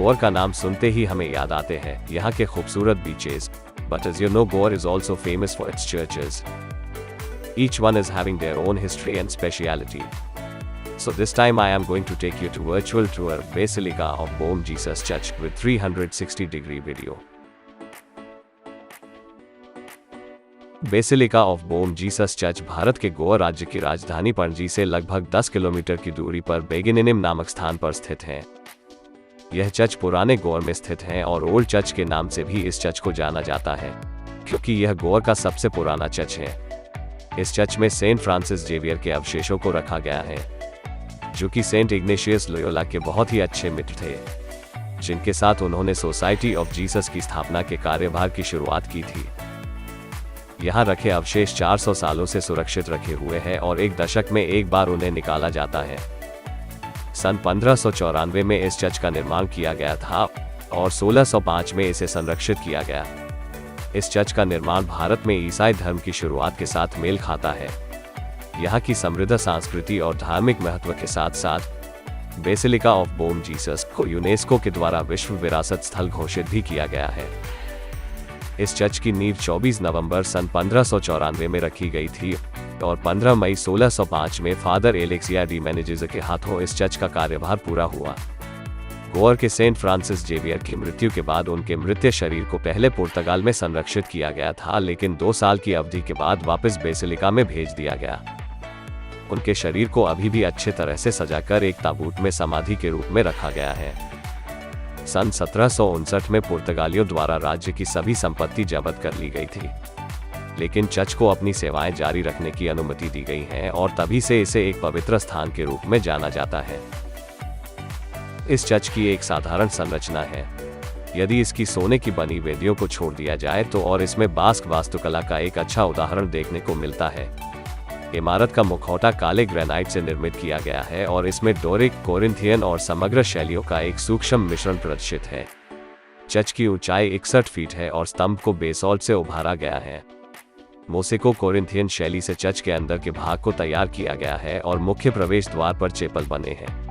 गोवा का नाम सुनते ही हमें याद आते हैं यहाँ के खूबसूरत beaches, but as you know, Goa is also famous for its churches. Each one is having their own history and speciality. So this time I am going to take you to virtual tour Basilica of Bom Jesus Church with 360-degree video. Basilica of Bom Jesus church Bharat के गोवा राज्य की राजधानी पणजी से लगभग 10 kilometre की दूरी पर बेगिनिनिम नामक स्थान पर स्थित है। यह चर्च पुराने गोवा में स्थित है और ओल्ड चर्च के नाम से भी इस चर्च को जाना जाता है, क्योंकि यह गोवा का सबसे पुराना चर्च है। इस चर्च में सेंट फ्रांसिस जेवियर के अवशेषों को रखा गया है, जो कि सेंट इग्नेशियस लोयोला के बहुत ही अच्छे मित्र थे, जिनके साथ उन्होंने सोसाइटी ऑफ जीसस की स्थापना के कार्यभार की शुरुआत की थी। यहाँ रखे अवशेष 400 सालों से सुरक्षित रखे हुए हैं और एक दशक में एक बार उन्हें निकाला जाता है। सन 1594 में इस चर्च का निर्माण किया गया था और 1605 में इसे संरक्षित किया गया। इस चर्च का निर्माण भारत में ईसाई धर्म की शुरुआत के साथ मेल खाता है। यहाँ की समृद्ध संस्कृति और धार्मिक महत्व के साथ साथ बेसिलिका ऑफ बोम जीसस को यूनेस्को के द्वारा विश्व विरासत स्थल घोषित भी किया गया है। इस चर्च की नींव 24 नवंबर सन 1594 में रखी गई थी और 15 मई 1605 में फादर एलेक्सिया डी मेनेजिस के हाथों इस चर्च का कार्यभार पूरा हुआ। गोवा के सेंट फ्रांसिस जेवियर की मृत्यु के बाद उनके मृत शरीर को पहले पुर्तगाल में संरक्षित किया गया था, लेकिन 2 साल की अवधि के बाद वापस बेसिलिका में भेज दिया गया। उनके शरीर को अभी भी अच्छे तरह से सजाकर एक ताबूत में समाधि के रूप में रखा गया है। सन 1759 में पुर्तगालियों द्वारा राज्य की सभी संपत्ति जब्त कर ली गई थी, लेकिन चर्च को अपनी सेवाएं जारी रखने की अनुमति दी गई है और तभी से इसे एक पवित्र स्थान के रूप में जाना जाता है। इस चर्च की एक साधारण संरचना है। यदि इसकी सोने की बनी वेदियों को छोड़ दिया जाए तो और इसमें बास्क वास्तुकला का एक अच्छा उदाहरण देखने को मिलता है। इमारत का मुखौटा काले ग्रेनाइट से निर्मित किया गया है और इसमें डोरिक, कोरिंथियन और समग्र शैलियों का एक सूक्ष्म मिश्रण प्रदर्शित है। चर्च की ऊंचाई 61 फीट है और स्तंभ को बेसॉल्ट से उभारा गया है। मोसेको कोरिंथियन शैली से चर्च के अंदर के भाग को तैयार किया गया है और मुख्य प्रवेश द्वार पर चेपल बने हैं।